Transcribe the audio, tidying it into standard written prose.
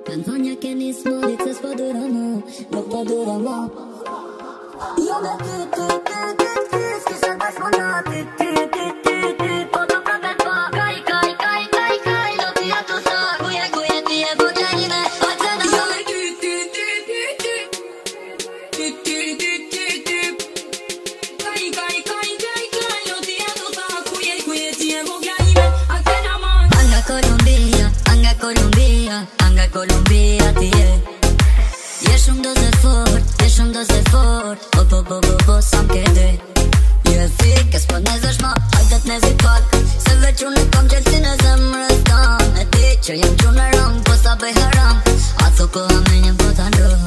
Penzonia che ni smolice spoduramo, lo poduramo. Io da ski se mai smonati, podo proprio po'. Kai, lo tia tu so, guie, tie, bugianine, ozzena. Io da Kai, lo tia tu so, guie, tie, bugianine, ozzena man. Anga Colombia, tie. Je shumë doze fort, po, sam kede. Je fik, s'po nezesh ma, hajdet nezit pak. Se veç unë kam qelsin e zemrës tan. E ti që jem qunë rëm, po sa bëj haram. A thuko amenjen po ta ndrë.